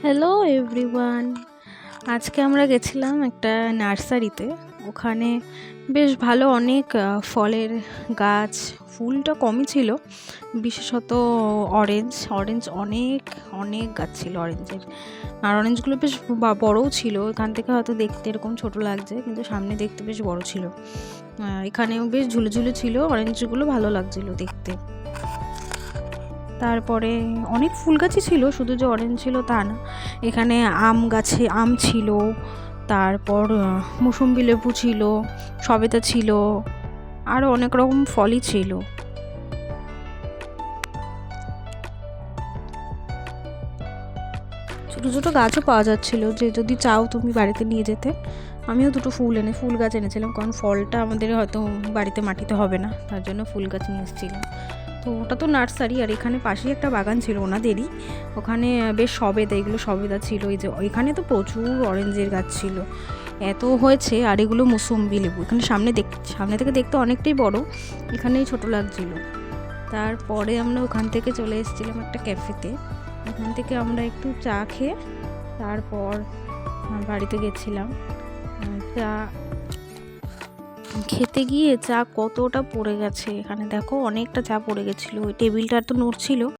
Hello everyone. আজকে আমরা গেছিলাম একটা নার্সারিতে। ওখানে বেশ ভালো অনেক ফলের গাছ, ফুলটা কমই ছিল, বিশেষত অরেঞ্জ অরেঞ্জ অনেক অনেক গাছ ছিল অরেঞ্জের। আর অরেঞ্জগুলো বেশ বড়ও ছিল। এখান থেকে হয়তো দেখতে এরকম ছোট লাগছে, কিন্তু সামনে দেখতে বেশ বড় ছিল। এখানেও বেশ ঝুলে ঝুলে ছিল, অরেঞ্জগুলো ভালো লাগছিল দেখতে। তারপরে অনেক ফুল গাছই ছিল, শুধু যে অরেঞ্জ ছিল তা না। এখানে আম গাছে আম ছিল, তারপর মুসম্বি লেবু ছিল, সবেদা ছিল, আরও অনেক রকম ফলই ছিল। ছোটো ছোটো গাছও পাওয়া যাচ্ছিল, যে যদি চাও তুমি বাড়িতে নিয়ে যেতে। আমিও দুটো ফুল গাছ এনেছিলাম, কারণ ফলটা আমাদের হয়তো বাড়িতে মাটিতে হবে না, তার জন্য ফুল গাছ নিয়ে এসেছিলাম। তো ওটা তো নার্সারি, আর এখানে পাশেই একটা বাগান ছিল ওনাদেরই। ওখানে বেশ সবেদা, এগুলো সবেদা ছিল। এই যে এখানে তো প্রচুর অরেঞ্জের গাছ ছিল, এত হয়েছে। আর এগুলো মুসম্বি লেবু। এখানে সামনে থেকে দেখতে অনেকটাই বড়, এখানেই ছোট লাগছিল। তারপরে আমরা ওখান থেকে চলে এসেছিলাম একটা ক্যাফেতে। ওখান থেকে আমরা একটু চা খেয়ে তারপর বাড়িতে গেছিলাম। চা খেতে গিয়ে চা কতটা পড়ে গেছে, এখানে দেখো অনেকটা চা পড়ে গেছিলো, ওই টেবিলটা তো নড়ছিল।